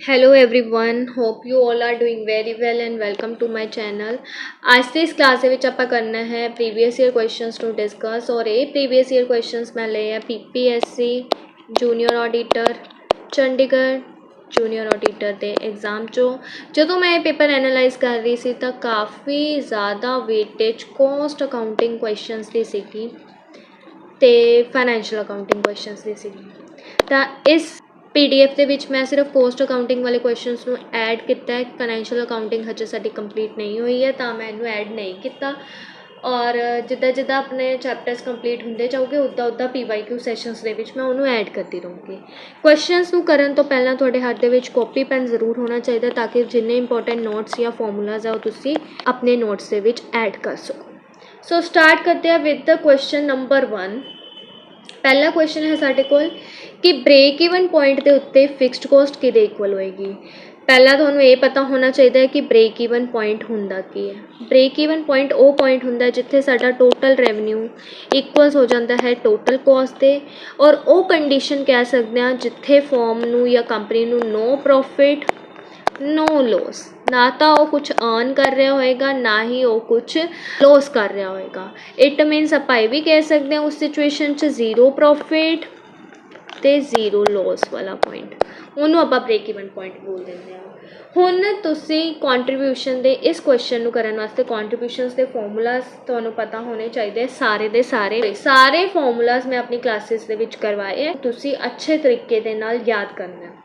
Hello everyone, hope you all are doing very well and welcome to my channel. आज ਦੀ ਇਸ class ਦੇ ਵਿੱਚ ਆਪਾਂ ਕਰਨਾ ਹੈ ਪ੍ਰੀਵੀਅਸ ਈਅਰ ਕੁਐਸਚਨਸ ਨੂੰ ਡਿਸਕਸ ਔਰ ਇਹ ਪ੍ਰੀਵੀਅਸ ਈਅਰ ਕੁਐਸਚਨਸ ਮੈਂ ਲਏ ਆ PPSC junior auditor Chandigarh junior auditor ਦੇ ਐਗਜ਼ਾਮ 'ਚੋਂ। ਜਦੋਂ ਮੈਂ ਇਹ ਪੇਪਰ ਐਨਾਲਾਈਜ਼ ਕਰ ਰਹੀ ਸੀ ਤਾਂ ਕਾफ़ੀ ਜ਼ਿਆਦਾ ਵੇਟੇਜ ਕੋਸਟ ਅਕਾਊਂਟਿੰਗ ਕੁਐਸਚਨਸ ਦੀ ਸੀਗੀ ਤੇ ਫਾਈਨੈਂਸ਼ੀਅਲ ਅਕਾਊਂਟਿੰਗ ਕੁਐਸਚਨਸ ਦੀ ਸੀਗੀ। ਤਾਂ ਇਸ PDF ਦੇ ਵਿੱਚ ਮੈਂ ਸਿਰਫ ਕੋਸਟ ਅਕਾਊਂਟਿੰਗ ਵਾਲੇ ਕੁਐਸਚਨਸ ਨੂੰ ਐਡ ਕੀਤਾ ਹੈ। ਫਾਈਨੈਂਸ਼ੀਅਲ ਅਕਾਊਂਟਿੰਗ ਹਜੇ ਸਾਡੀ ਕੰਪਲੀਟ ਨਹੀਂ ਹੋਈ ਹੈ ਤਾਂ ਮੈਂ ਇਹਨੂੰ ਐਡ ਨਹੀਂ ਕੀਤਾ। ਔਰ ਜਿੱਦਾਂ ਜਿੱਦਾਂ ਆਪਣੇ ਚੈਪਟਰਸ ਕੰਪਲੀਟ ਹੁੰਦੇ ਜਾਓਗੇ ਉੱਦਾਂ PYQ ਸੈਸ਼ਨਸ ਦੇ ਵਿੱਚ ਮੈਂ ਉਹਨੂੰ ਐਡ ਕਰਦੀ ਰਹੂੰਗੀ। ਕੁਐਸਚਨਸ ਨੂੰ ਕਰਨ ਤੋਂ ਪਹਿਲਾਂ ਤੁਹਾਡੇ ਹੱਥ ਦੇ ਵਿੱਚ ਕਾਪੀ ਪੈਨ ਜ਼ਰੂਰ ਹੋਣਾ ਚਾਹੀਦਾ ਤਾਂ ਕਿ ਜਿੰਨੇ ਇੰਪੋਰਟੈਂਟ ਨੋਟਸ ਜਾਂ ਫਾਰਮੂਲਾਜ਼ ਆ ਉਹ ਤੁਸੀਂ ਆਪਣੇ ਨੋਟਸ ਦੇ ਵਿੱਚ ਐਡ ਕਰ ਸਕੋ। ਸੋ ਸਟਾਰਟ ਕਰਦੇ ਆ ਵਿਦ ਦ ਕੁਐਸਚਨ ਨੰਬਰ 1। पहला क्वेश्चन है साढ़े कोल कि ब्रेक इवन पॉइंट के उत्ते फिक्सड कॉस्ट किदे इक्वल होएगी। पहला तुहानूं ये पता होना चाहिए कि ब्रेक इवन पॉइंट हुंदा की है। ब्रेक इवन पॉइंट वो पॉइंट हुंदा जिथे साडा टोटल रेवन्यू इक्वल्स हो जाता है टोटल कॉस्ट दे और वो कंडीशन कह सकते हैं जिथे फॉर्म नूं या कंपनी नूं नो प्रॉफिट नो लॉस, ना तो वो कुछ अर्न कर रहा होएगा ना ही वो कुछ लॉस कर रहा होएगा। इट मीनस आप ये भी कह सकते हैं उस सिचुएशन च जीरो प्रॉफिट ते जीरो लॉस वाला पॉइंट उन्होंने आप ब्रेक इवन पॉइंट बोल देंगे। हुण तुसीं कॉन्ट्रीब्यूशन दे इस क्वेश्चन नूं करन वास्ते कॉन्ट्रीब्यूशनस दे फॉर्मूलाज तुहानूं पता होने चाहिए। सारे दे सारे फॉर्मूलाज मैं अपनी क्लासिस दे विच करवाए हैं, तुसीं अच्छे तरीके दे नाल याद करना है।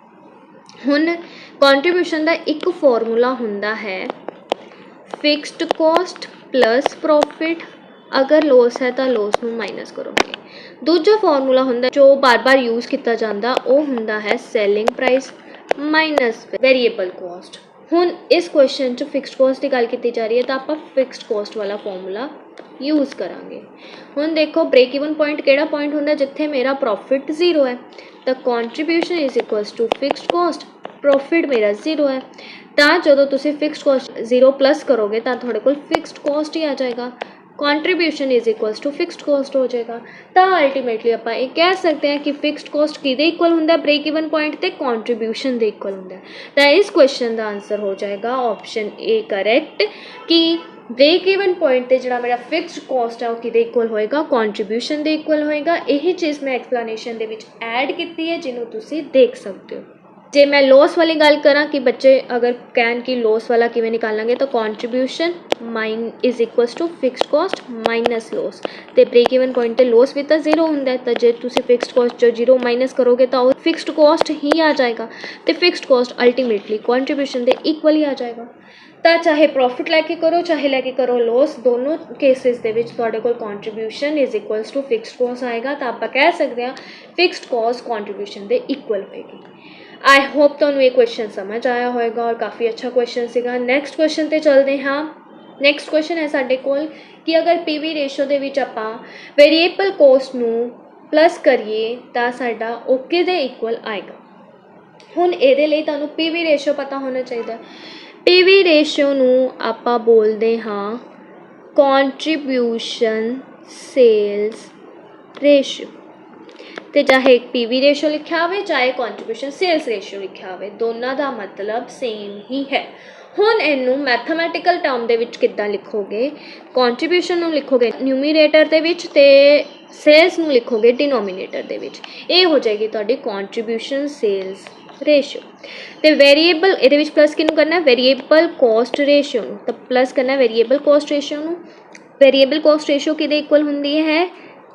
हुण कॉन्ट्रीब्यूशन का एक फॉर्मूला हुंदा है फिक्सड कॉस्ट प्लस प्रॉफिट, अगर लॉस है तो लॉस नूं माइनस करोगे। दूजा फॉर्मूला हुंदा जो बार बार यूज़ किया जाता वो हुंदा है selling price minus variable cost. हुण इस क्वेश्चन च फिक्सड कॉस्ट की गल की जा रही है तो आप फिक्सड कॉस्ट वाला फॉर्मूला यूज़ करांगे। हुण देखो ब्रेक इवन पॉइंट किहड़ा पॉइंट हुंदा जिथे मेरा प्रॉफिट जीरो है तो contribution is equals to fixed cost, profit मेरा जीरो है तो जो तुम फिक्सड कॉस्ट जीरो प्लस करोगे तो थोड़े को फिक्सड कॉस्ट ही आ जाएगा। Contribution is equals to fixed cost हो जाएगा। तो अल्टीमेटली आप ये कह सकते हैं कि फिक्सड कॉस्ट किदे इक्वल होंगे ब्रेक इवन पॉइंट ते कॉन्ट्रीब्यूशन दे इक्वल होंगे। तो इस क्वेश्चन का आंसर हो जाएगा ऑप्शन ए करेक्ट कि ब्रेक इवन पॉइंट ते जिहड़ा मेरा फिक्सड कॉस्ट है वो किदे इक्वल होएगा कॉन्ट्रीब्यूशन दे इक्वल होएगा। यही चीज़ मैं एक्सप्लेनेशन दे विच ऐड की है जिन्होंने तुसीं देख सकते हो। जे मैं लॉस वाली गल करा कि बच्चे अगर कहन कि लॉस वाला किवें निकालेंगे तो contribution mine is equals to fixed cost minus loss तो ब्रेक इवन पॉइंट ते लॉस भी तो जीरो होंगे तो जे तुसीं फिक्सड कॉस्ट जो जीरो माइनस करोगे तो फिक्सड कॉस्ट ही आ जाएगा तो फिक्सड कॉस्ट अल्टीमेटली कॉन्ट्रीब्यूशन के इक्वल ही आ जाएगा। तो चाहे प्रॉफिट लैके करो चाहे लैके करो लॉस, दोनों केसिस दे विच तुहाडे कोल contribution is equals to fixed cost आएगा। तो आप कह सकते हैं फिक्सड कॉस्ट कॉन्ट्रीब्यूशन के इक्वल होएगी। आई होप तुहानूं ये क्वेश्चन समझ आया होएगा और काफ़ी अच्छा क्वेश्चन सीगा। नैक्सट क्वेश्चन ते चलते हाँ। नैक्सट क्वेश्चन है साडे कोल कि अगर PV रेशो दे विच आपां वेरीएबल कॉस्ट नूं प्लस करिए तो साडा ओ किहदे इक्वल आएगा। हुण इहदे लई तुहानूं PV रेशो पता होना चाहिए। PV रेशो नूं आपां बोलदे हाँ कॉन्ट्रीब्यूशन सेल्स रेशो, तो चाहे PV रेशो लिखा हो चाहे कॉन्ट्रीब्यूशन सेल्स रेशो लिखा हो, दोनों का मतलब सेम ही है। हुण इनू मैथमैटिकल टर्म दे विच किद्दां लिखोगे, कॉन्ट्रीब्यूशन नूं लिखोगे न्यूमीरेटर दे विच ते सेल्स नूं लिखोगे डिनोमीनेटर दे विच। ये हो जाएगी तुहाडी कॉन्ट्रीब्यूशन सेल्स रेशो। तो वेरीएबल ये प्लस किनू करना वेरीएबल कॉस्ट रेशो तो प्लस करना variable cost ratio. Variable cost ratio किदे इक्वल हुंदी है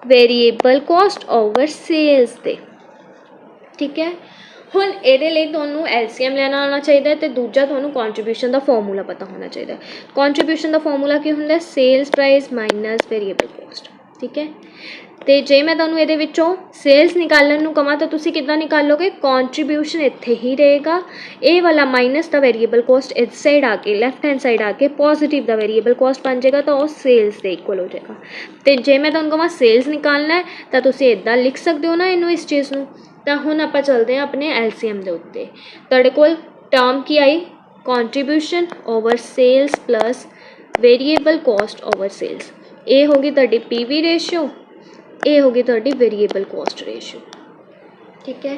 वेरीएबल कॉस्ट ओवर सेल्स दे, ठीक है। हुण इहदे लई तुहानूं LCM लेना आना चाहिए तो दूजा तुहानूं कॉन्ट्रीब्यूशन का फॉर्मूला पता होना चाहिए। कॉन्ट्रीब्यूशन का फॉर्मूला की हुंदा sales price minus variable cost, ठीक है। तो जे मैं तुहानूं इहदे विचों सेल्स निकालण नूं कहां तो तुसीं किद्दां निकालोगे, कॉन्ट्रीब्यूशन इत्थे ही रहेगा, ए वाला माइनस दा वेरीएबल कॉस्ट इस साइड आके लैफ्ट हैंड साइड आके पॉजिटिव दा वेरीएबल कॉस्ट बन जाएगा तो वो सेल्स दे इक्वल हो जाएगा। तो जे मैं तुहानूं कहां सेल्स निकालना है तो तुसीं इदां लिख सकते हो ना इनू इस चीज़ नूं। तो हुण आपां चलदे हां अपने LCM दे उत्ते। तुहाडे कोल टर्म की आई contribution over sales plus variable cost over sales, ये होगी तुहाडी PV रेशो, ये होगी तुहाडी वेरीएबल कॉस्ट रेशो। ठीक है।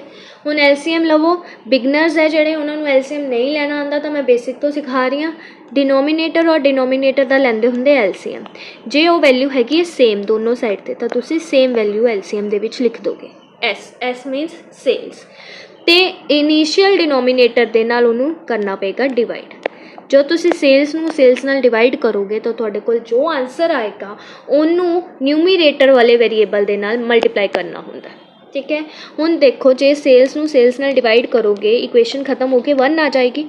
हुण LCM लवो, बिगनर्स है जिहड़े उन्हां नूं LCM नहीं लैना आंदा तां मैं बेसिक तो सिखा रही हाँ। डिनोमीनेटर और डिनोमीनेटर दा लैंदे हुंदे LCM, जे वो वैल्यू हैगी है सेम दोनों साइड ते तां तुसीं सेम वैल्यू LCM दे विच लिख दोगे। S मीनस सेल्स, ते इनीशियल डिनोमीनेटर दे नाल उहनूं करना पेगा डिवाइड। जो तुसी सेल्स नूं सेल्स नाल डिवाइड करोगे तो तुहाडे कोल जो आंसर आएगा उन्नूं न्यूमीरेटर वाले वेरीएबल दे नाल मल्टीप्लाई करना हुंदा है। ठीक है। हुण देखो जे सेल्स नूं सेल्स नाल डिवाइड करोगे इक्वेशन खत्म होके 1 आ जाएगी।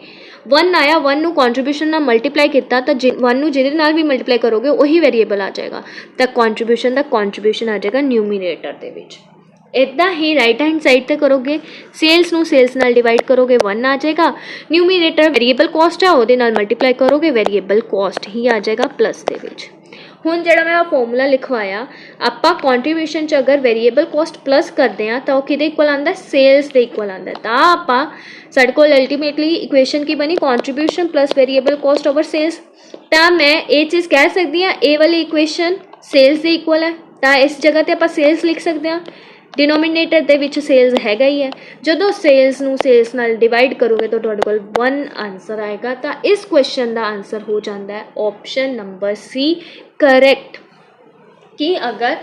1 आया, 1 नूं कॉन्ट्रीब्यूशन नाल मल्टीप्लाई किया तो 1 नूं जिहदे नाल भी मल्टीप्लाई करोगे वही वेरीएबल आ जाएगा, तो कॉन्ट्रीब्यूशन दा कॉन्ट्रीब्यूशन आ जाएगा न्यूमीरेटर दे विच। इदा ही राइट हैंड साइड ते करोगे, सेल्स नूं सेल्स नाल डिवाइड करोगे 1 आ जाएगा, न्यूमीरेटर वेरीएबल कॉस्ट है उहदे नाल मल्टीप्लाई करोगे वेरीएबल कॉस्ट ही आ जाएगा प्लस दे विच। हुण जिहड़ा मैं फॉर्मूला लिखवाया आपां कॉन्ट्रीब्यूशन च अगर वेरीएबल कॉस्ट प्लस करते हैं तो किहदे इक्वल आंदा है, सेल्स दे इक्वल आंदा है। तां आपां साडे कोल अल्टीमेटली इक्वेशन की बनी, contribution plus variable cost over sales. तां मैं ये चीज़ कह सकती हाँ ए वाली इक्वेशन सेल्स दे इक्वल है, तां इस जगह ते आपां सेल्स लिख सकते हैं। डिनोमीनेटर दे विच सेल्स हैगा ही है, जदों सेल्स नूं सेल्स नाल डिवाइड करोगे तो तुहाडे कोल 1 आंसर आएगा। तो इस क्वेश्चन का आंसर हो जाता है ऑप्शन नंबर सी करैक्ट, कि अगर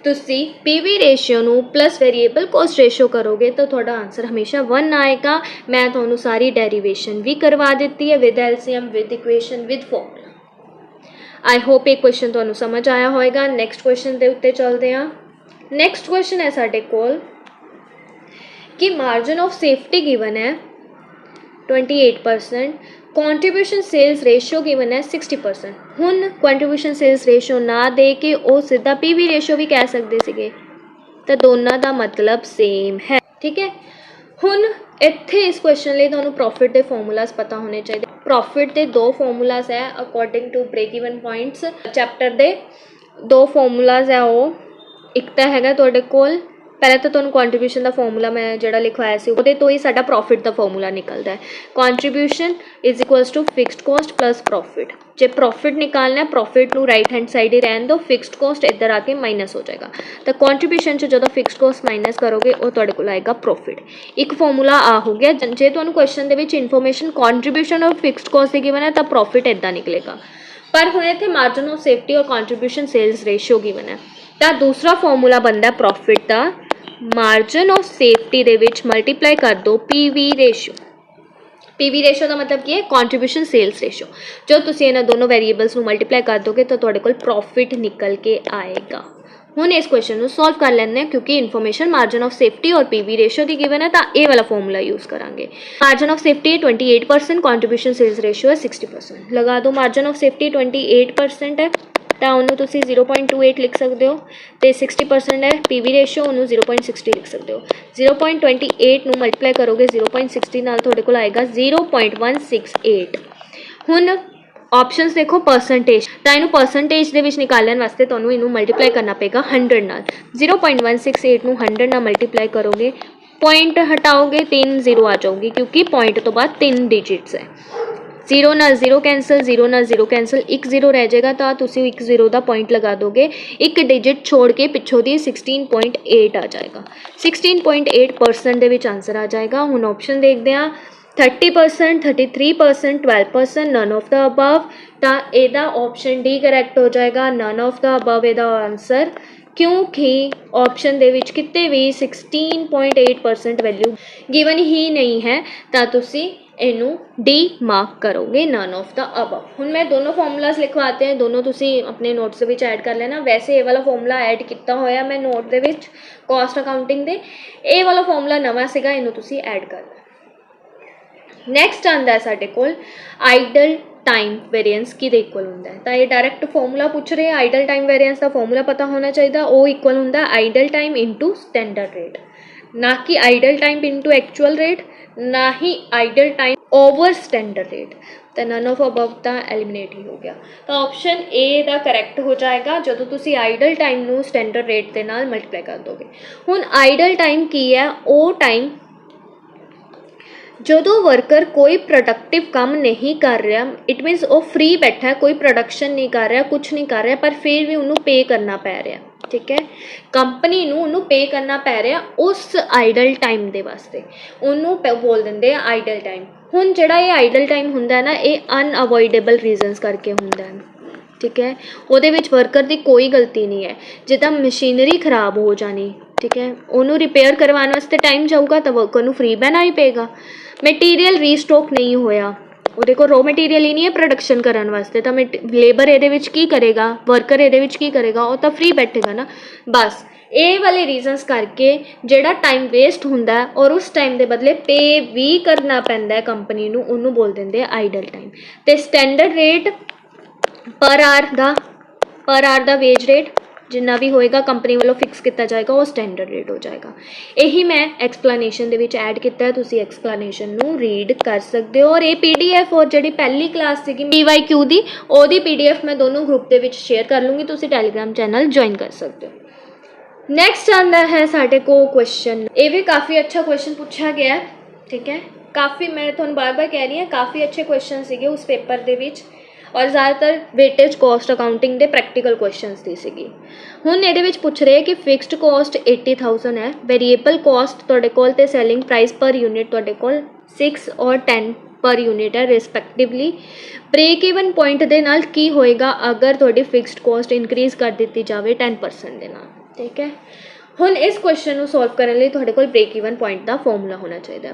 तुसी पीवी रेशियो नूं प्लस वेरीएबल कॉस्ट रेशियो करोगे तो तुहाडा आंसर हमेशा 1 आएगा। मैं तुहानूं सारी डेरिवेशन भी करवा दी है with LCM, with equation, with formula. I hope ये क्वेश्चन तुहानूं समझ आया होएगा। नैक्सट क्वेश्चन के उत्ते चलते हैं। नैक्सट क्वेश्चन है साडे कोल कि मार्जिन ऑफ सेफ्टी गिवन है 28%, कॉन्ट्रीब्यूशन सेल्स रेशियो गिवन है 60%। हुण कॉन्ट्रीब्यूशन सेल्स रेशियो ना दे के वो सीधा पीवी रेशियो भी कह सकते सीगे, तो दोनों का मतलब सेम है। ठीक है। हुण इत्थे इस क्वेश्चन लिए तुहानूं प्रॉफिट के फॉर्मूलाज पता होने चाहिए। प्रॉफिट के 2 फॉर्मूलाज है according to break even points chapter के। 2 फॉर्मूलाज है वो, एक तो हैगा तुहाडे कोल पहले तो तुहानूं कॉन्ट्रीब्यूशन का फॉर्मूला मैं जिहड़ा लिखवाया सी उहदे तो ही साडा प्रॉफिट का फॉर्मूला निकलता है। Contribution is equals to fixed cost plus profit. जे प्रॉफिट निकालना है प्रॉफिट नूं राइट हैंड साइड ही रहन दो, फिक्सड कॉस्ट इधर आके माइनस हो जाएगा। तो कॉन्ट्रीब्यूशन च जदों फिक्सड कॉस्ट माइनस करोगे वो तुहाडे कोल आएगा प्रॉफिट। एक फॉर्मूला आ हो गया। जे तुहानूं क्वेश्चन दे विच इन्फॉर्मेशन कॉन्ट्रीब्यूशन और फिक्सड कॉस्ट दी गिवन है तो प्रॉफिट इदां निकलेगा, पर हुण इत्थे मार्जिन ऑफ सेफ्टी और कॉन्ट्रीब्यूशन सेल्स रेशियो गिवन है तो दूसरा फॉर्मूला बनता प्रॉफिट का, margin of safety they which multiply कर दो पीवी रेशियो। पीवी रेशियो का मतलब की है, कॉन्ट्रीब्यूशन सेल्स रेशियो। जो तुसीं इन्हां दोनों वेरीएबल्स नूं मल्टीप्लाई कर दोगे तो तुहाडे कोल प्रॉफिट निकल के आएगा। हुण इस क्वेश्चन नूं सॉल्व कर लैंदे हैं, क्योंकि इन्फॉर्मेशन मार्जिन ऑफ सेफ्टी और पीवी रेशियो की गिवन है तो ये वाला फॉर्मूला यूज़ करांगे। Margin of safety 28%, contribution sales ratio है 60%। लगा दो मार्जिन ऑफ सेफ्टी 28% है तो उन्होंने तुसी 0.28 लिख सकते हो, तो 60% है पीवी रेशियो उन्होंने 0.60 लिख सकते हो। 0.28 नूं मल्टीप्लाई करोगे 0.60 नाल तुहाडे कोल आएगा 0.168। हुण ऑप्शंस देखो परसेंटेज, तो इनू परसेंटेज दे विच निकालने वास्ते तुहानूं इनू मल्टीप्लाई करना पेगा 100 नाल। 0.168 नूं 100 नाल मल्टीप्लाई करोगे, पॉइंट हटाओगे 3 0 आ जाओगी, क्योंकि पॉइंट तो बाद 3 डिजिट्स है। 0 नाल 0 कैंसल, 0 नाल 0 कैंसल, 1 0 रह जाएगा तो तुसीं 1 0 का पॉइंट लगा दोगे, एक डिजिट छोड़ के पिछों दी 16.8 आ जाएगा। 16.8% दे विच आंसर आ जाएगा। हुण ऑप्शन देखते हैं 30%, 33%, 12%, नन ऑफ द अबव, तो यदा ऑप्शन डी करैक्ट हो जाएगा। नन ऑफ द अबव यदा आंसर, क्योंकि ऑप्शन दे विच किते भी 16.8% वैल्यू गिवन ही नहीं है, तो तुसी इनू डी मार्क करोगे, नन ऑफ द अबव। हुण मैं दोनों फॉर्मूलाज लिखवाते हैं, दोनों तुसी अपने नोट्स विच ऐड कर लेना। वैसे ये वाला फॉर्मूला ऐड किया होया मैं नोट दे विच कॉस्ट अकाउंटिंग दे, ये वाला फॉर्मूला नवा सीगा, इनू तुसी ऐड कर लेना। नैक्सट आंदा है साडे कोल आइडल टाइम वेरिएंस किहदे इक्वल हुंदा है, तो ये डायरैक्ट फॉर्मूला पूछ रहे हैं। आइडल टाइम वेरिएंस का फॉर्मूला पता होना चाहिए, वो इक्वल हुंदा idle time into standard rate, ना कि idle time into actual rate, ना ही idle time over standard rate. तो नन ऑफ अबव तो एलिमिनेट ही हो गया, तो ऑप्शन ए दा करैक्ट हो जाएगा जदों तुसी आइडल टाइम नू स्टैंडर्ड रेट दे नाल मल्टीप्लाई कर दोगे। हुण आइडल टाइम की है, वो टाइम जदों वर्कर कोई प्रोडक्टिव काम नहीं कर रहा, इट मीनस वो फ्री बैठा है, कोई प्रोडक्शन नहीं कर रहा, कुछ नहीं कर रहा, पर फिर भी उन्होंने पे करना पै रहा। ठीक है, कंपनी नूं उन्होंने पे करना पै रहा उस आइडल टाइम दे वास्ते, उन्होंने बोल देंगे आइडल टाइम। हुण जिहड़ा ये आइडल टाइम हुंदा है ना, ये अनअवॉइडेबल रीजनस करके हुंदा है, ठीक है। उहदे विच वर्कर की कोई गलती नहीं है, जिद्दां मशीनरी खराब हो जानी, ठीक है, उन्होंने रिपेयर करवाने वास्ते टाइम जाऊगा तो वर्कर नूं फ्री बहना ही पेगा। मटीरियल रीस्टॉक नहीं होया, ਉਹਦੇ ਕੋਲ ਰੋ ਮਟੀਰੀਅਲ ਹੀ ਨਹੀਂ ਹੈ ਪ੍ਰੋਡਕਸ਼ਨ ਕਰਨ ਵਾਸਤੇ, ਤਾਂ ਲੇਬਰ ਇਹਦੇ ਵਿੱਚ ਕੀ ਕਰੇਗਾ, ਵਰਕਰ ਇਹਦੇ ਵਿੱਚ ਕੀ ਕਰੇਗਾ, ਉਹ ਤਾਂ ਫ੍ਰੀ ਬੈਠੇਗਾ ਨਾ। ਬਸ ਇਹ ਵਾਲੇ ਰੀਜ਼ਨਸ ਕਰਕੇ ਜਿਹੜਾ ਟਾਈਮ ਵੇਸਟ ਹੁੰਦਾ ਔਰ ਉਸ ਟਾਈਮ ਦੇ ਬਦਲੇ ਪੇ ਵੀ ਕਰਨਾ ਪੈਂਦਾ ਕੰਪਨੀ ਨੂੰ, ਉਹਨੂੰ ਬੋਲ ਦਿੰਦੇ ਆ ਆਈਡਲ ਟਾਈਮ। ਅਤੇ ਸਟੈਂਡਰਡ ਰੇਟ ਪਰ ਆਰ ਦਾ ਵੇਜ ਰੇਟ जिन्ना भी होएगा कंपनी वालों फिक्स किया जाएगा, वो स्टैंडर्ड रेट हो जाएगा। यही मैं एक्सप्लेनेशन दे विच ऐड किया है, तुसी एक्सप्लेनेशन नू रीड कर सकते हो। और ये PDF और जी पहली क्लास सी PYQ दी ओहदी PDF मैं दोनों ग्रुप के विच शेयर कर लूँगी, तुसी टैलीग्राम चैनल ज्वाइन कर सकते हो। नैक्सट आता है साढ़े को क्वेश्चन, ये भी काफ़ी अच्छा क्वेश्चन पूछा गया है, ठीक है। काफ़ी मैं तुहानूं बार बार कह रही हूँ, काफ़ी अच्छे क्वेश्चन सीगे उस पेपर दे विच, और ज़्यादातर वेटेज कॉस्ट अकाउंटिंग के प्रैक्टिकल क्वेश्चनस दी सीगी। हुण इहदे विच पुछ रहे कि फिक्सड कॉस्ट 80,000 है, वेरीएबल कॉस्ट तुहाडे कोल ते सैलिंग प्राइस पर यूनिट तुहाडे कोल 6 और 10 पर यूनिट है रिस्पैक्टिवली। ब्रेक इवन पॉइंट दे नाल की होएगा अगर तुहाडी फिक्सड कॉस्ट इनक्रीज़ कर दी जाए 10% दे नाल, ठीक है। हुण इस क्वेश्चन नूं सॉल्व करने लई तुहाडे कोल ब्रेक इवन पॉइंट का फॉर्मूला होना चाहिए।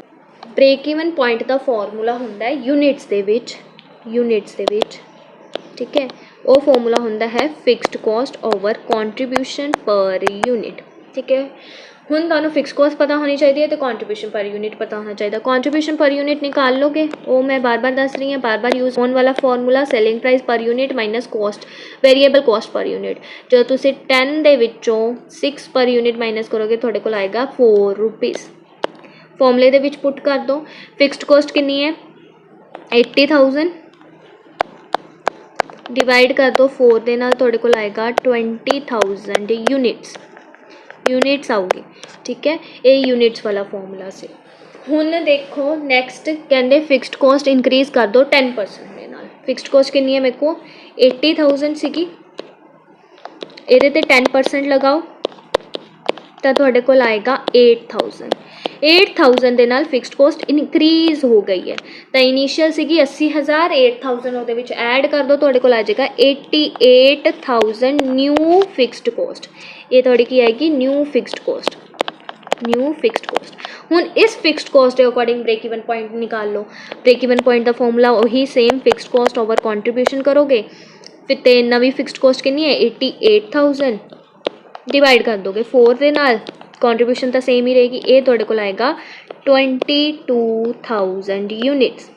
ब्रेक इवन पॉइंट का फॉर्मूला हुंदा है यूनिट्स दे विच, ठीक है। वो फॉर्मूला होंदा है fixed cost over contribution per unit, ठीक है। हुण तुहानूं फिक्स कॉस्ट पता होनी चाहिए तो कॉन्ट्रीब्यूशन पर यूनिट पता होना चाहिए। कॉन्ट्रीब्यूशन पर यूनिट निकाल लोगे, वो मैं बार बार दस रही हूँ, बार बार यूज़ होने वाला formula selling price per unit minus cost variable cost per unit. जो तुसीं 10 दे विचों 6 पर यूनिट माइनस करोगे तुहाडे कोल आएगा 4 रुपीज़। फॉर्मूले दे विच पुट कर दो, फिक्सड कॉस्ट कितनी है 80,000 डिवाइड कर दो 4 दे नाल, तुहाडे कोल आएगा 20,000 यूनिट्स आऊगी, ठीक है। ये यूनिट्स वाला फॉर्मूला से। हुण देखो नैक्सट कहते फिक्सड कॉस्ट इनक्रीज़ कर दो 10% दे नाल। फिक्सड कॉस्ट कितनी है मेरे को 80,000 सीगी, इहदे ते 10% लगाओ तो तुहाडे कोल आएगा 8,000 दे नाल फिक्सड कॉस्ट इनक्रीज़ हो गई है। तो इनीशियल सीगी 80,000, 8,000 उहदे विच ऐड कर दो, तुहाडे कोल आ जाएगा 88,000 न्यू फिक्सड कॉस्ट। ये तुहाडी की आएगी न्यू फिक्सड कॉस्ट। हुण इस फिक्सड कॉस्ट के अकॉर्डिंग ब्रेक इवन पॉइंट निकाल लो। ब्रेक इवन पॉइंट का फॉर्मूला वही same, fixed cost over contribution करोगे, फिर ते नवी फिक्सड कॉस्ट कितनी है 88,000 डिवाइड कर दोगे 4 दे नाल, कॉन्ट्रीब्यूशन तो सेम ही रहेगी, ये तुहाडे कोल आएगा 22,000 यूनिट्स।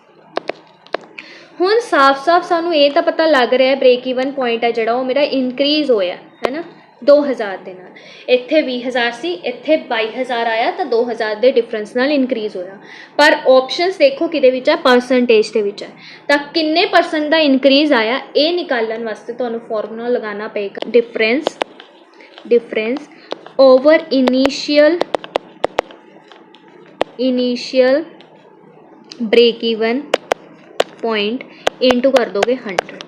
हुण साफ साफ सानू ये तो पता लग रहा है ब्रेक इवन पॉइंट है जिहड़ा वो मेरा इनक्रीज़ होया है ना 2,000 दे नाल। इत्थे 20,000 सी, इत्थे 22,000 आया तो 2,000 के डिफरेंस नाल इनक्रीज़ होया। पर ऑप्शनस देखो किहदे विच है परसेंटेज दे विच है, तो किन्ने परसेंट का इनक्रीज़ आया ये निकालने वास्ते तुहानू फॉर्मूला लगाना पेगा difference over initial break even point into कर दोगे 100।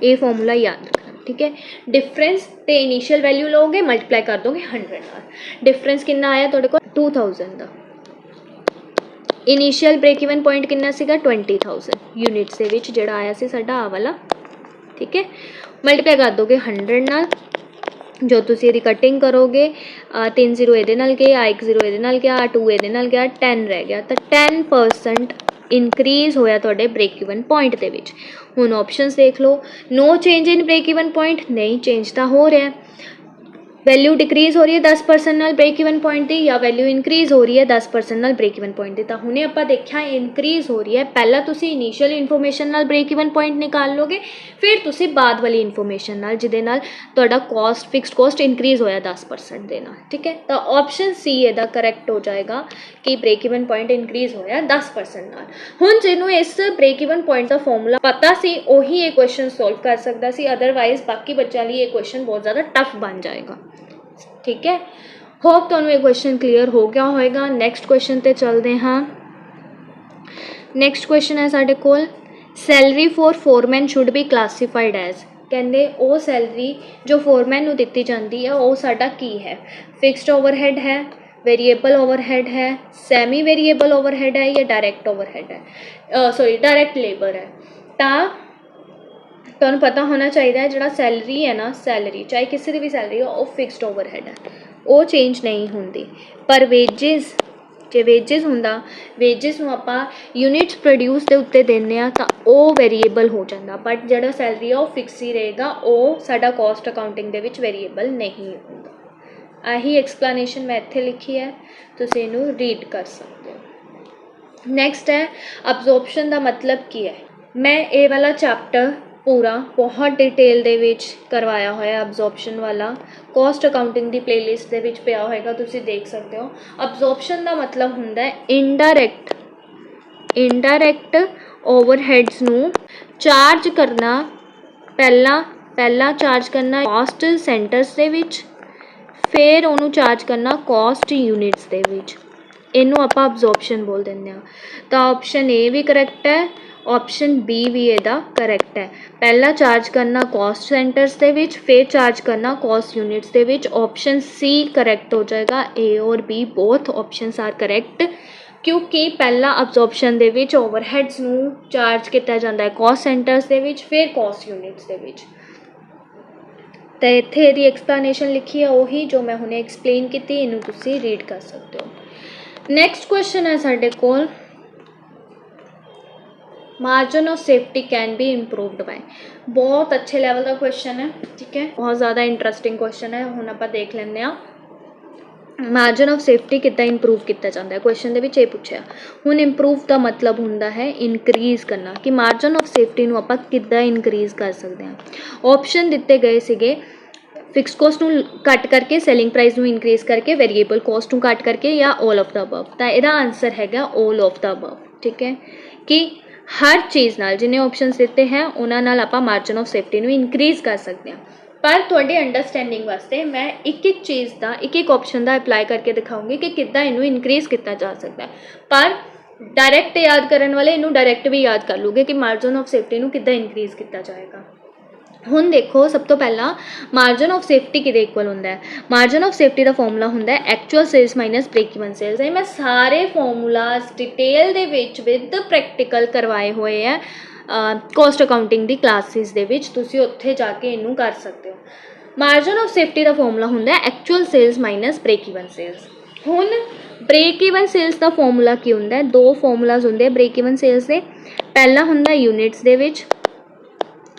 ये फॉर्मूला याद रखना, ठीक है। डिफरेंस ते इनिशियल वैल्यू लोगे मल्टीप्लाई कर दोगे 100 नाल। डिफरेंस कितना आया तुहाडे कोल 2,000 का। इनिशियल ब्रेक इवन पॉइंट कितना सीगा 20,000 यूनिट्स दे विच जिहड़ा आया सी साडा आ वाला, ठीक है। मल्टीप्लाई कर दोगे 100 नाल, जो तुसी इहदी कटिंग करोगे 3 0 इहदे नाल गया, 1 0 इहदे नाल गया, 2 इहदे नाल गया, 10 रह गया, तो 10% इनक्रीज़ होया तुहाडे ब्रेक इवन पॉइंट दे विच। हुण ऑप्शनस देख लो, no change in break even point, नहीं चेंज तो हो रहा है। वैल्यू डिक्रीज़ हो रही है 10% नाल ब्रेक इवन पॉइंट की, या वैल्यू इनक्रीज़ हो रही है 10% नाल ब्रेक इवन पॉइंट की। तो हुणे आपां देखिया इनक्रीज़ हो रही है, पहला तुसी इनीशियल इन्फॉर्मेशन नाल ब्रेक इवन पॉइंट निकाल लोगे, फिर तुसी बाद वाली इन्फॉर्मेशन नाल जिहदे नाल तुहाडा कॉस्ट फिक्सड कॉस्ट इनक्रीज़ होया 10% दे नाल, ठीक है। तो ऑप्शन सी इहदा करैक्ट हो जाएगा कि ब्रेक इवन पॉइंट इनक्रीज़ होया 10% नाल। हुण जिन्हों इस ब्रेक इवन पॉइंट का फॉर्मूला पता सी उही ये क्वेश्चन सॉल्व कर सकता सी, अदरवाइज बाकी बच्चों लिए ये क्वेश्चन बहुत ज़्यादा टफ बन जाएगा, ठीक है। होप तुहानू ये क्वेश्चन क्लीयर हो गया होएगा। नैक्सट क्वेश्चन ते चलते हाँ। नैक्सट क्वेश्चन है साडे कोल, salary for foreman should be classified as. ਕਹਿੰਦੇ ਉਹ ਸੈਲਰੀ ਜੋ ਫੋਰਮੈਨ ਨੂੰ ਦਿੱਤੀ ਜਾਂਦੀ ਹੈ ਉਹ ਸਾਡਾ ਕੀ ਹੈ, ਫਿਕਸਡ ਓਵਰਹੈਡ ਹੈ, वेरिएबल ओवरहेड है, सैमी वेरिएबल ओवरहेड है या डायरैक्ट ओवरहेड है, सॉरी डायरैक्ट लेबर है। तो तुहानूं पता होना चाहिए जिहड़ा सैलरी है ना, सैलरी चाहे किसी की भी सैलरी हो वो फिक्सड ओवरहेड है, वो चेंज नहीं होंदी। पर वेजिज जे वेजिज हुंदा, वेजिज नूं आपां यूनिट्स प्रोड्यूस के उत्ते देने आ तां वो वेरीएबल हो जाता, बट जिहड़ा सैलरी है वो फिक्स ही रहेगा, वो साडा कॉस्ट अकाउंटिंग दे विच वेरीएबल नहीं होंदा। आही एक्सप्लेनेशन मैं इत्थे लिखी है, तुसीं इहनूं रीड कर सकते हो। नैक्सट है अब्जॉर्प्शन का मतलब की है। मैं ये वाला चैप्टर पूरा बहुत डिटेल दे विच करवाया होया, अब्जॉर्प्शन वाला कॉस्ट अकाउंटिंग की प्लेलिस्ट दे विच पिया होएगा, तुसीं देख सकते हो। अब्जॉर्प्शन का मतलब हुंदा है इनडायरैक्ट ओवरहेड्स नूं चार्ज करना, पहला चार्ज करना कॉस्ट सेंटर्स दे विच, फिर उन्होंने चार्ज करना कॉस्ट यूनिट्स दे विच, इनू आपां अब्जॉर्प्शन बोल देंगे। तो ऑप्शन ए भी करैक्ट है, ऑप्शन बी भी इहदा करैक्ट है। पहला चार्ज करना कॉस्ट सेंटर्स दे विच, फिर चार्ज करना कॉस्ट यूनिट्स दे विच। ऑप्शन सी करैक्ट हो जाएगा, ए और B both options are correct, क्योंकि पहला अब्जॉर्प्शन दे विच ओवरहेड्स नूं चार्ज किया जाता है कॉस्ट सेंटर्स दे विच, फिर कॉस्ट यूनिट्स दे विच। तो इत्थे इहदी एक्सप्लेनेशन लिखी है वही जो मैं हुणे एक्सप्लेन की, इनू तुसी रीड कर सकते हो। नैक्सट क्वेश्चन है साडे कोल, margin of safety can be improved by. बहुत अच्छे लैवल का क्वेश्चन है, ठीक है, बहुत ज़्यादा इंटरस्टिंग क्वेश्चन है। हुण आपां देख लैंदे आ मार्जिन ऑफ सेफ्टी किद्दां इंप्रूव किया जाता है, क्वेश्चन दे विच ये पुछया। हुण इंप्रूव का मतलब हुंदा है इनक्रीज़ करना, कि मार्जिन ऑफ सेफ्टी नूं आपां किद्दां इनक्रीज़ कर सकते हैं। ऑप्शन दिते गए सीगे, फिक्स कॉस्ट नूं कट करके, सैलिंग प्राइस नूं इनक्रीज़ करके, वेरीएबल कॉस्ट नूं कट करके, या ऑल ऑफ द अबव। तो इहदा आंसर हैगा ऑल ऑफ द अबव, ठीक है, कि हर चीज़ नाल जिन्ने ऑप्शनस दिते हैं उन्हां नाल आपां मार्जिन ऑफ सेफ्टी नूं इनक्रीज़ कर सकते हैं। पर तुहाडी अंडरस्टैंडिंग वास्ते मैं एक चीज़ का एक ऑप्शन का अप्लाई करके दिखाऊंगी कि किद्दां इनू इनक्रीज़ किया जा सकता है। पर डायरैक्ट याद करने वाले इनू डायरैक्ट भी याद कर लोगे कि मार्जिन ऑफ सेफ्टी नू किद्दां इनक्रीज़ किया जाएगा। हुण देखो, सब तो पहला मार्जिन ऑफ सेफ्टी किहदे इक्वल हुंदा है। मार्जिन ऑफ सेफ्टी का फॉर्मूला हुंदा है actual sales minus break even sales. मैं सारे फॉर्मूलाज डिटेल दे विच विद प्रैक्टिकल करवाए हुए हैं कॉस्ट अकाउंटिंग दी क्लासेस दे विच, तुसीं उत्थे जाके इनू कर सकते हो। मार्जिन ऑफ सेफ्टी का फॉर्मूला हुंदा है actual sales minus break even sales. हुण ब्रेक इवन सेल्स का फॉर्मूला की हुंदा है, दो फॉर्मूलाज हुंदे ब्रेक इवन सेल्स दे। पहला हुंदा यूनिट्स दे विच,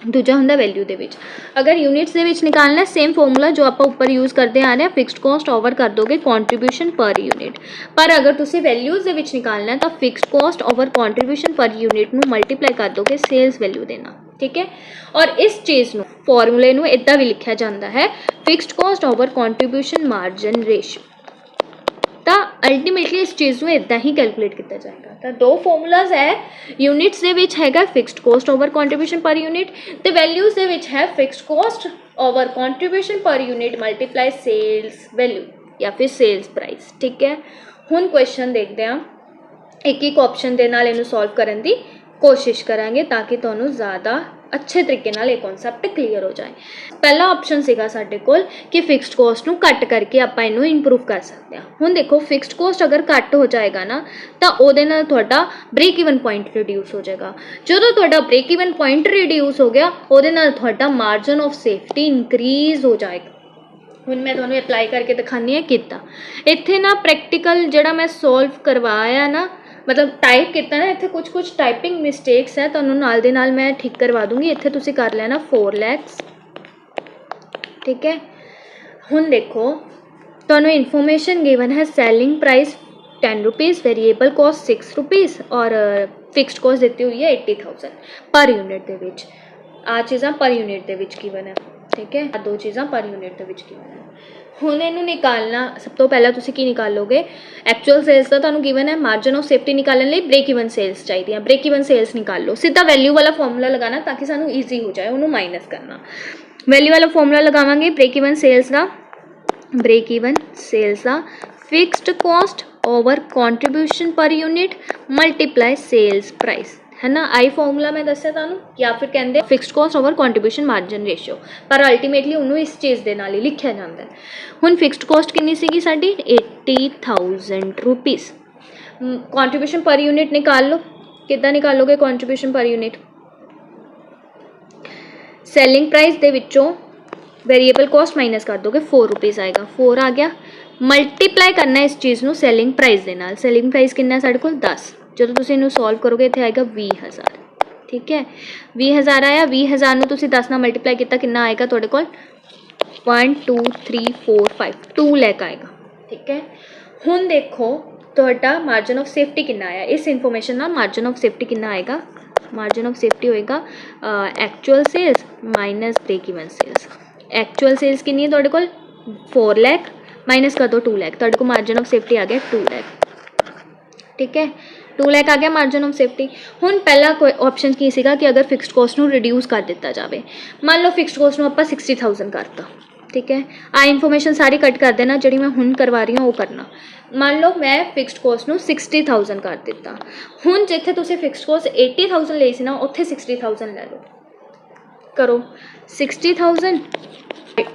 दूजा हुंदा वैल्यू दे विच। अगर यूनिट्स दे विच निकालना है, सेम फॉर्मूला जो आप ऊपर यूज़ करते आ रहे हैं, फिक्सड कॉस्ट ओवर कर दोगे कॉन्ट्रीब्यूशन पर यूनिट। पर अगर तुसीं वैल्यूज़ दे विच निकालना है तो fixed cost over contribution per unit नू मल्टीप्लाई कर दोगे सेल्स वैल्यू दे नाल, ठीक है। और इस चीज़ नू फॉर्मूले नू इदां भी लिखा जाता है fixed cost over contribution margin ratio. तो अल्टीमेटली इस चीज़ में इदा ही कैलकुलेट किया जाएगा। तो दो फॉर्मूलाज है, यूनिट्स दे विच हैगा fixed cost over contribution per unit, तो वैल्यूज़ दे विच है fixed cost over contribution per unit multiply sales value या फिर सेल्स प्राइस, ठीक है। हुण क्वेश्चन देखते हैं, एक ऑप्शन के नाल इनू सॉल्व करने की कोशिश करांगे ताकि तुहानू ज़्यादा अच्छे तरीके नाल ये कॉन्सैप्ट क्लीयर हो जाए। पहला ऑप्शन सीगा साडे कोल कि फिक्सड कॉस्ट नू कट करके आपां इनू इंप्रूव कर सकते हैं। हुण देखो, फिक्सड कॉस्ट अगर कट हो जाएगा ना तो उहदे नाल तुहाडा ब्रेक इवन पॉइंट रिड्यूस हो जाएगा। जदों तुहाडा ब्रेक इवन पॉइंट रिड्यूस हो गया, उहदे नाल तुहाडा मार्जिन ऑफ सेफ्टी इंक्रीज़ हो जाएगा। हुण मैं तुहानू अप्लाई करके दिखानी है किद्दां। इत्थे ना प्रैक्टिकल जिहड़ा मैं सॉल्व करवाया ना, मतलब टाइप किया ना, इत्थे कुछ टाइपिंग मिसटेक्स है, तुहानू नाल दे नाल मैं ठीक करवा दूँगी। इत्थे तुसीं कर लेना 4 lakhs, ठीक है। हुण देखो, तुहानू इन्फॉर्मेशन गिवन है selling price 10 rupees, variable cost 6 rupees और फिक्सड कॉस्ट दी हुई है 80,000 पर यूनिट दे विच। आ चीज़ां पर यूनिट दे विच गिवन है, ठीक है, दो चीज़ां पर यूनिट दे विच गिवन है। हुण इनू निकालना, सब तो पहला तुसीं की निकालोगे, एक्चुअल सेल्स का तुहानू गिवन है, मार्जिन ऑफ सेफ्टी निकालने लई ब्रेक इवन सेल्स चाहिए, ब्रेक इवन सेल्स निकाल लो। सीधा वैल्यू वाला फॉर्मूला लगाना ताकि सानू ईजी हो जाए उन्होंने माइनस करना। वैल्यू वाला फॉर्मूला लगावांगे ब्रेक इवन सेल्स का, fixed cost over contribution per unit multiply sales price. है ना। आई फॉर्मूला मैं दस्या तुहानूं, या फिर कहते fixed cost over contribution margin ratio, पर अल्टीमेटली उन्होंने इस चीज़ के नाल ही लिखिया जाता है। हुण फिक्सड कॉस्ट कितनी सीगी साडी 80,000 रुपीज़। कॉन्ट्रीब्यूशन पर यूनिट निकाल लो, किद्दां निकालोगे contribution per unit? Selling price दे विचों वेरीएबल कॉस्ट माइनस कर दोगे, 4 रुपीज़ आएगा, 4 आ गया। मल्टीप्लाई करना इस चीज़ को सैलिंग प्राइस के नाल। सैलिंग प्राइस कितना साढ़े कोल 10। जो तुसीं इनू सॉल्व करोगे इत्थे आएगा 20,000। ठीक है, 20,000 आया। 20,000 नूं तुसीं 10 नाल मल्टीप्लाई किया कितना आएगा तुहाडे कोल? 1 2 3 4 5 2 लाख आएगा। ठीक है, हुण देखो तुहाडा मार्जिन ऑफ सेफ्टी कितना आया। इस इंफॉर्मेशन नाल मार्जिन ऑफ सेफ्टी कितना आएगा? मार्जिन ऑफ सेफ्टी होएगा actual sales minus break even sales. Actual sales कितनी है तुहाडे कोल? 4 लाख, माइनस कर दो 2 लाख, तुहाडे को मार्जिन ऑफ सेफ्टी आ गया 2 लाख। ठीक है, 2 लाख आ गया मार्जिन ऑफ सेफ्टी। हुण पहला ऑप्शन की सीगा कि अगर फिक्सड कॉस्ट नूं रिड्यूस कर दिता जाए। मान लो फिक्सड कॉस्ट नूं आपां 60,000 करता। ठीक है, आ इन्फॉर्मेशन सारी कट कर देना, जिहड़ी मैं हुण करवा रही हूँ वो करना। मान लो मैं फिक्सड कॉस्ट नूं 60,000 कर दिता। हुण जिथे तुसीं फिक्सड कॉस्ट 80,000 लई सी ना, उत्थे 60,000 ले लो। करो 60,000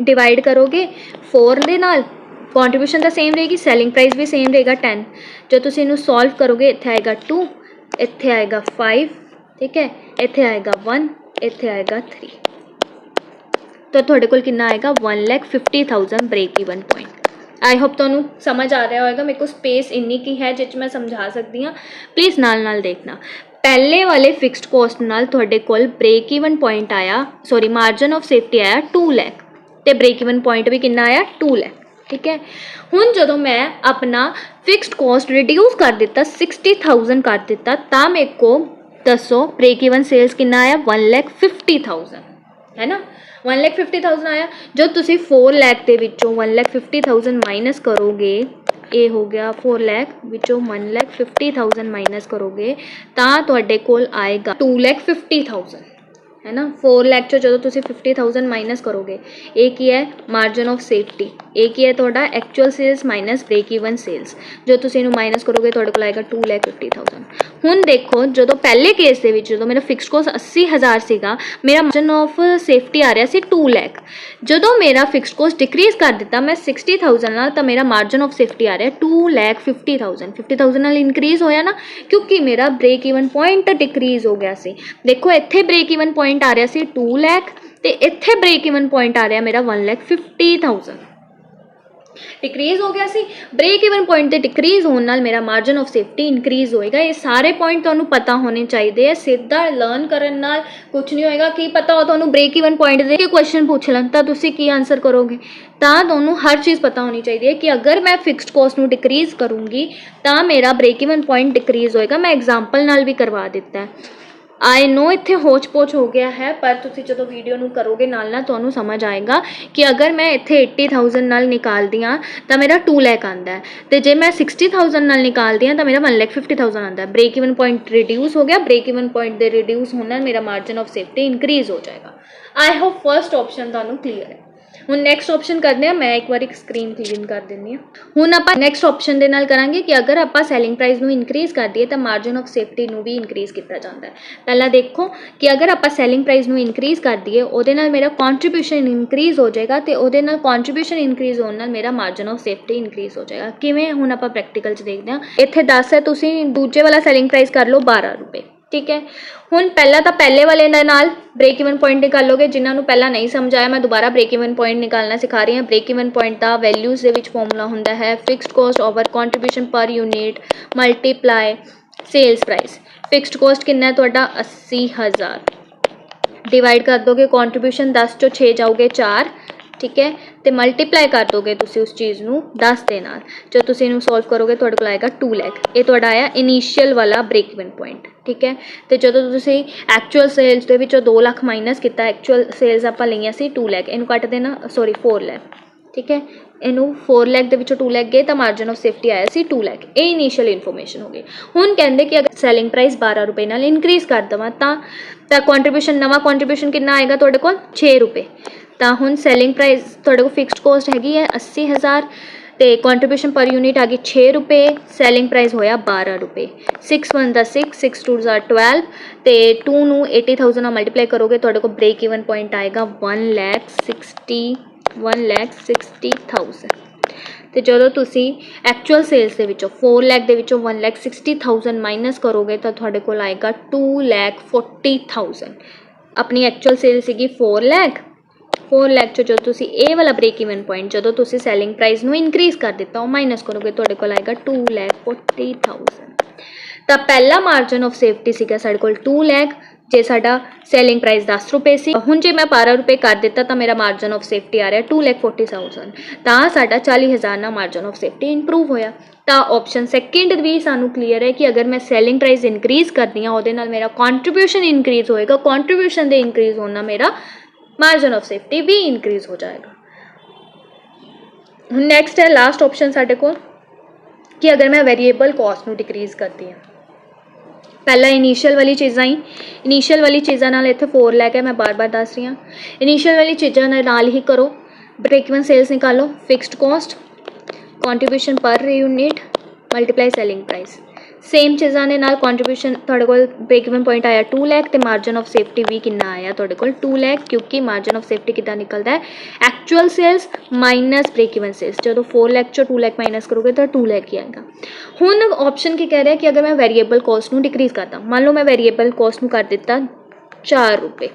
डिवाइड करोगे 4 दे नाल, कॉन्ट्रीब्यूशन तो सेम रहेगी, सैलिंग प्राइस भी सेम रहेगा 10। जो तुसीं इनू सॉल्व करोगे इत्थे आएगा 2, इत्थे आएगा 5, ठीक है, इत्थे आएगा 1, इत्थे आएगा 3। तो तुहाडे कोल कितना आएगा? 1,50,000 break even point. I hope तुहानूं समझ आ रहा होगा। मेरे को स्पेस इन्नी की है जिस मैं समझा सकती हाँ, प्लीज़ नाल नाल देखना। पहले वाले फिक्सड कॉस्ट नाल तुहाडे कोल ब्रेक इवन पॉइंट आया, सॉरी मार्जिन ऑफ सेफ्टी आया 2 लाख, तो ब्रेक इवन पॉइंट भी कितना आया? 2 लाख। ठीक है, हुण जदों मैं अपना फिक्सड कॉस्ट रिड्यूस कर दिता, 60,000 कर दिता, तो मेरे को दसो ब्रेक इवन सेल्स कितना आया? 1,50,000, है ना। 1,50,000 आया। जो तुसी 4 लाख के विचों 1,50,000 माइनस करोगे, ये हो गया 4 लाख विचों 1,50,000 माइनस करोगे तो तुहाडे कोल आएगा 2,50,000, है ना। 4 लाख चो जो तुसी 50,000 माइनस करोगे, एक ही है मार्जिन ऑफ सेफ्टी, एक ही है तुहाडा actual sales minus break even sales. जो तुसी इनू माइनस करोगे तुहाडे कोल आएगा 2,50,000। हुण देखो जो पहले केस दे विच जो मेरा फिक्सड कॉस्ट 80,000 सीगा, मेरा मार्जिन ऑफ सेफ्टी आ रहा सी 2 लाख। जो मेरा फिक्सड कॉस्ट डिक्रीज कर दिता मैं 60,000 नाल, तो मेरा मार्जिन ऑफ सेफ्टी आ रहा है 2,50,000। 50,000 नाल इनक्रीज होया ना, क्योंकि मेरा ब्रेक इवन पॉइंट डिक्रीज हो गया सी। देखो इत्थे ब्रेक इवन पॉइंट आ रहा सी 2 लाख, ते इत्थे ब्रेक इवन पॉइंट आ रहा मेरा 1,50,000। डिक्रीज हो गया सी। ब्रेक इवन पॉइंट के डिक्रीज होने नाल मेरा मार्जिन ऑफ सेफ्टी इनक्रीज होएगा। ये सारे पॉइंट तुहानू पता होने चाहिए। सीधा लर्न करन नाल कुछ नहीं होएगा। की पता हो तुहानू ब्रेक इवन पॉइंट दे के क्वेश्चन पूछ लन तो तुसी की आंसर करोगे। तुहानू हर चीज़ पता होनी चाहिए कि अगर मैं फिक्सड कॉस्ट नू डिक्रीज करूँगी तो मेरा ब्रेक इवन पॉइंट डिक्रीज होएगा। मैं एग्जाम्पल नाल भी करवा दिता है। आई नो इत्थे होच पोच हो गया है, पर तुसी जो वीडियो नू करोगे नाल ना तुहानू समझ आएगा कि अगर मैं इत्थे 80,000 नाल निकालदी हाँ तो मेरा 2 लाख आंदा है, तो जे मैं 60,000 नाल निकालदी हाँ तो मेरा 1,50,000 आंदा है। ब्रेक इवन पॉइंट रिड्यूस हो गया। ब्रेक इवन पॉइंट दे रिड्यूस होने नाल मेरा मार्जिन ऑफ सेफ्टी इनक्रीज हो जाएगा। आई होप फर्स्ट ऑप्शन तुहानू क्लीयर है। हुण नैक्सट ऑप्शन करते हैं। मैं एक बार स्क्रीन क्लीन कर दिंदी हाँ। हुण आपां नैक्सट ऑप्शन दे नाल करांगे कि अगर आपां सैलिंग प्राइस नू इनक्रीज कर दईए तो मार्जिन ऑफ सेफ्टी नू भी इनक्रीज किया जाता है। पहला देखो कि अगर आपां सैलिंग प्राइस नू इनक्रीज कर दईए उहदे नाल मेरा कॉन्ट्रीब्यूशन इनक्रीज हो जाएगा, तो उहदे नाल कॉन्ट्रीब्यूशन इनक्रीज होने नाल मेरा मार्जिन ऑफ सेफ्टी इनक्रीज हो जाएगा। किवें? हुण आपां प्रैक्टिकल च देखते हैं। इत्थे 10 है, तुसीं दूजे वाला सैलिंग प्राइस कर लो 12 रुपए। ठीक है, हुण पहला तो पहले वाले नाल ब्रेक इवन पॉइंट निकालोगे। जिन्होंने पहला नहीं समझाया मैं दोबारा ब्रेक इवन पॉइंट निकालना सिखा रही हूँ। ब्रेक इवन पॉइंट का वैल्यूज़ के विच फॉर्मूला होंदा है fixed cost over contribution per unit multiply sales price. Fixed cost कितना है तुहाडा 80,000, डिवाइड कर दोगे कॉन्ट्रीब्यूशन 10 चो 6 जाओगे 4, ठीक है, तो मल्टीप्लाई कर दोगे तुसी उस चीज़ नू 10 दे नाल। जो तुसी इनू सॉल्व करोगे तुहाडे कोल आएगा 2 लाख। ये तुहाडा आया इनीशियल वाला ब्रेक इवन पॉइंट। ठीक है, तो जो तुसी एक्चुअल सेल्स दे विचों 2 लाख माइनस किया, एक्चुअल सेल्स आपां लईआं सी 2 लाख, इनू कट देना, सॉरी 4 लाख। ठीक है, इनू 4 लाख दे विचों 2 लाख गए तो मार्जिन ऑफ सेफ्टी आया सी 2 लाख। ये इनीशियल इन्फॉर्मेशन हो गई। हुण कहंदे कि अगर सैलिंग प्राइस 12 रुपए नाल इनक्रीज कर देवां तां कॉन्ट्रीब्यूशन नवा कॉन्ट्रीब्यूशन कितना आएगा तुहाडे कोल 6 रुपए। तो हुण सैलिंग प्राइस तुहाडे कोल फिक्सड कॉस्ट हैगी है 80,000, तो कंट्रीब्यूशन पर यूनिट आ गई 6 रुपये, सैलिंग प्राइस होया 12 रुपये। 6 1 दा 6, 6 2 ज़ा 12, तो 2 ਨੂੰ 80,000 ਨਾਲ मल्टीप्लाई करोगे तो ब्रेक इवन पॉइंट आएगा 1,60,000। तो जो तुसी एक्चुअल सेल्स के विचों 4 ਲੱਖ ਦੇ ਵਿੱਚੋਂ 1,60,000 माइनस करोगे तो ਤੁਹਾਡੇ ਕੋਲ आएगा 2,40,000। अपनी एक्चुअल सेल सीगी 4 ਲੱਖ, 4 ਲੱਖ चो जो तुसी ए वाला ब्रेक इवन पॉइंट जो तुसी सैलिंग प्राइस नू इनक्रीज कर दिता वो माइनस करोगे तो आएगा 2,40,000। तो पहला मार्जन ऑफ सेफ्टी सीगा साडे कोल 2 ਲੱਖ, जे साडा सैलिंग प्राइस 10 रुपये सी, हुण जे मैं 12 रुपये कर दिता तो मेरा मार्जन ऑफ सेफ्टी आ रहा 2,40,000, तो साडा 40,000 ना मार्जन ऑफ सेफ्टी इंप्रूव होया। तो ऑप्शन सैकेंड भी सानू क्लीयर है कि अगर मैं सैलिंग प्राइस इनक्रीज करती हाँ वो मेरा कॉन्ट्रीब्यूशन इनक्रीज होएगा, कॉन्ट्रीब्यूशन के इनक्रीज होना मेरा मार्जन ऑफ सेफ्टी भी इनक्रीज हो जाएगा। नैक्सट है लास्ट ऑप्शन साडे कोल कि अगर मैं वेरीएबल कॉस्ट नू डिक्रीज करती हाँ। पहला इनीशियल वाली चीज़ा ही, इनीशियल वाली चीज़ों नाल इत्थे 4 ਲੱਖ है, मैं बार बार दस रही हाँ। इनीशियल वाली चीज़ों नाल ही करो, ब्रेक इवन सेल्स निकालो, fixed cost, contribution per unit multiply selling price, same चीज़ों के नाल कॉन्ट्रीब्यूशन तुहाडे कोल ब्रेक इवन पॉइंट आया 2 ਲੱਖ, तो मार्जन ऑफ सेफ्टी भी कितना आया तुहाडे कोल 2 ਲੱਖ, क्योंकि मार्जन ऑफ सेफ्टी कितना निकलता है actual sales minus break even sales. जो 4 ਲੱਖ चो 2 ਲੱਖ माइनस करोगे तो 2 ਲੱਖ ही आएगा। हुण ऑप्शन की कह रहा है कि अगर मैं वेरीएबल कॉस्ट नू डिक्रीज करता, मान लो मैं वेरीएबल कॉस्ट नू कर दिता 4 रुपये,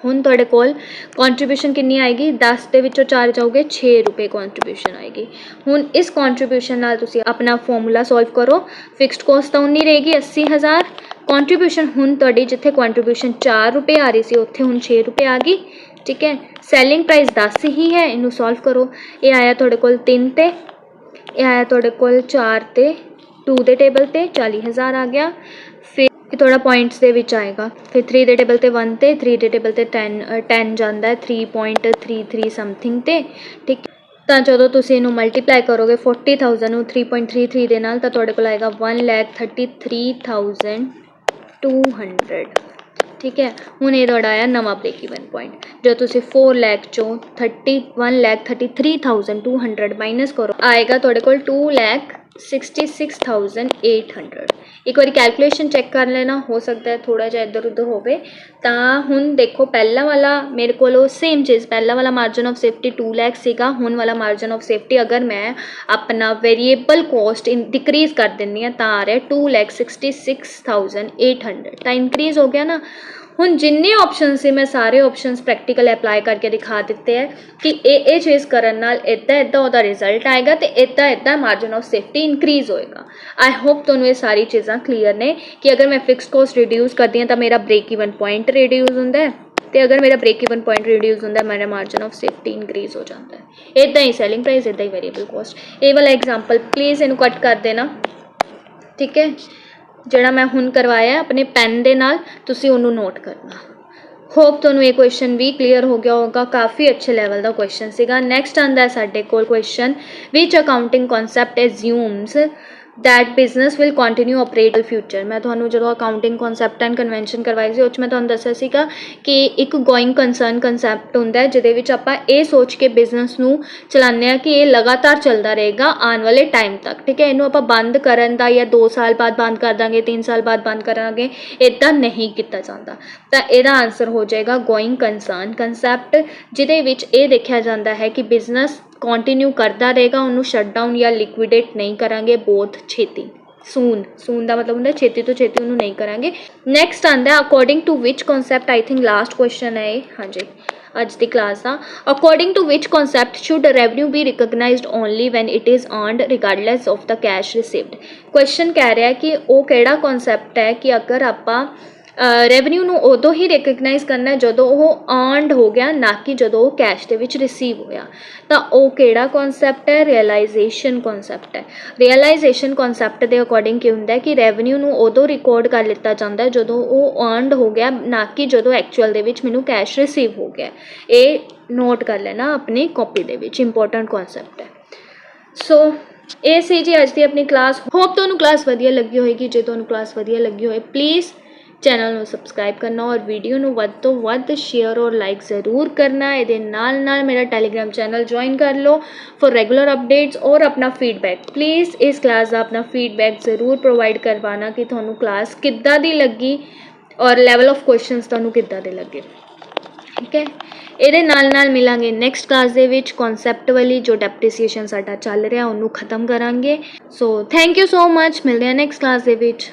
हुण तुहाडे कोल कॉन्ट्रीब्यूशन कितनी आएगी, 10 दे विचों 4 जाओगे 6 रुपये कॉन्ट्रीब्यूशन आएगी। हुण इस कॉन्ट्रीब्यूशन नाल तुसी अपना फॉर्मूला सॉल्व करो, फिक्स्ड कॉस्ट तो उन्नी रहेगी 80,000, कॉन्ट्रीब्यूशन हुण तुहाडी जिथे कॉन्ट्रीब्यूशन 4 रुपये आ रही सी उत्थे हुण 6 रुपये आ गई, ठीक है। सैलिंग प्राइस 10 ही है, इनू सॉल्व करो, ये आया तुहाडे कोल 3 ते, ये आया तुहाडे कोल 4 ते 2 दे टेबल ते 40,000 आ गया। फिर थोड़ा पॉइंट्स दे विच आएगा, फिर 3 दे टेबल ते 1 ते 3 दे टेबल ते 10 जाता है 3.33 समथिंग ते, ठीक। तो जो तुसी इनू मल्टीप्लाई करोगे 40,000 नू 3.33 दे नाल तां तुहाडे कोल आएगा 1,33,200, ठीक है। हुण ये तुहाडा आया नवा ब्रेक इवन पॉइंट, जो तुसी 4 ਲੱਖ चो 1,33,200 माइनस करो आएगा तुहाडे कोल 2,66,800। एक बार कैलकुलेशन चेक कर लेना, हो सकता है थोड़ा जा इधर उधर होवे। तो हुण देखो पहला वाला मेरे को सेम चीज़, पहला वाला मार्जन ऑफ सेफ्टी 2 ਲੱਖ सीगा, हुण वाला मार्जन ऑफ सेफ्टी अगर मैं अपना वेरीएबल कॉस्ट डिक्रीज कर दिंदी हाँ तो आ रहा है 2,66,800, तो इंक्रीज हो गया ना। हुण जिन्ने ऑप्शन से मैं सारे ऑप्शंस प्रैक्टिकल अप्लाई करके दिखा दिते हैं कि ये चीज़ करन नाल इदा इदा उहदा रिजल्ट आएगा तो इदा इदा मार्जन ऑफ सेफ्टी इंक्रीज होएगा। आई होप तुहानूं ये सारी चीज़ां क्लीयर ने कि अगर मैं फिक्स्ड कॉस्ट रिड्यूस करती हाँ तो मेरा ब्रेक इवन पॉइंट रिड्यूस होंदा है, तो अगर मेरा ब्रेक इवन पॉइंट रिड्यूस होंदा है मेरा मार्जन ऑफ सेफ्टी इंक्रीज हो जाता है। इदा ही सैलिंग प्राइस, इदा ही वेरीएबल कॉस्ट। ये वाला एग्जाम्पल प्लीज़ इनू कट कर देना, ठीक है। जिहड़ा मैं हुण करवाया अपने पैन दे नाल तुसी उहनूं नोट करना। होप तुहानूं ये क्वेश्चन भी क्लीयर हो गया होगा, काफ़ी अच्छे लैवल का क्वेश्चन सीगा। नैक्सट आंदा है साडे कोल question, which accounting concept assumes that business will continue operate in future. मैं तुहानूं जो अकाउंटिंग कॉन्सैप्ट एंड कन्वेंशन करवाई सी उस मैं तुहानूं दस्सिया सीगा कि एक गोइंग कंसर्न कंसैप्ट हुंदा है जिहदे विच आपां ये सोच के बिजनेस नूं चलाने आ कि ये लगातार चलता रहेगा आने वाले टाइम तक, ठीक है। इनू आपां बंद करन दा या 2 साल बाद बंद कर देंगे, 3 साल बाद बंद करांगे, इदां नहीं किया जाता। तो इहदा आंसर हो जाएगा गोइंग कंसर्न कंसैप्ट, जिहदे विच ये देखा जाता है कि बिजनेस कंटिन्यू करता रहेगा, उन्होंने शटडाउन या लिक्विडेट नहीं करांगे बहुत छेती, सून का मतलब होंगे छेती तो छेती उन्होंने नहीं करांगे। नैक्सट आंदा according to which concept, I think last question है ये, हाँ जी अज की क्लास का। According to which concept should revenue be recognized only when it is earned regardless of the cash received. Question कह रहा है कि वो केड़ा कॉन्सैप्ट है कि अगर आपां रेवन्यू नूं उदों ही रिकगनाइज करना जदों वो अर्नड हो गया, ना कि जदों वो कैश दे विच रिसीव होया। तो वो केड़ा कॉन्सैप्ट है, रियलाइजेशन कॉन्सैप्ट है। रियलाइजेशन कॉन्सैप्ट के अकॉर्डिंग क्या होंदा है कि रेवन्यू नूं उदों रिकॉर्ड कर लिता जाता है जदों वो अर्नड हो गया, ना कि जदों एक्चुअल दे विच मैनूं कैश रिसीव हो गया। ये नोट कर लेना अपनी कॉपी दे विच, इंपॉर्टेंट कॉन्सैप्ट है। सो ये सी जी अज की अपनी क्लास। होप तुहानूं क्लास वधिया लगी होएगी। जे तुहानूं क्लास वधिया लगी होए प्लीज़ ਚੈਨਲ ਨੂੰ ਸਬਸਕ੍ਰਾਈਬ ਕਰਨਾ ਔਰ ਵੀਡੀਓ ਨੂੰ ਵੱਧ ਤੋਂ ਵੱਧ ਸ਼ੇਅਰ ਔਰ ਲਾਈਕ ਜ਼ਰੂਰ ਕਰਨਾ। ਇਹਦੇ ਨਾਲ ਨਾਲ ਮੇਰਾ ਟੈਲੀਗ੍ਰਾਮ ਚੈਨਲ ਜੁਆਇਨ ਕਰ ਲਓ ਫॉर रेगुलर अपडेट्स और अपना फीडबैक प्लीज़ इस क्लास का अपना फीडबैक ज़रूर प्रोवाइड करवाना कि ਤੁਹਾਨੂੰ क्लास किद्दां दी लगी और लैवल ऑफ क्वेश्चंस ਤੁਹਾਨੂੰ किद्दां दे लगे। ठीक है, ਇਹਦੇ ਨਾਲ ਮਿਲਾਂਗੇ ਨੈਕਸਟ ਕਲਾਸ ਦੇ ਵਿੱਚ ਕਨਸੈਪਟ ਵਾਲੀ ਜੋ ਡੈਪਰੀਸੀਏਸ਼ਨ ਸਾਡਾ ਚੱਲ ਰਿਹਾ ਉਹਨੂੰ ਖਤਮ ਕਰਾਂਗੇ। So thank you so much, ਮਿਲਦੇ ਹਾਂ ਨੈਕਸਟ ਕਲਾਸ ਦੇ ਵਿੱਚ।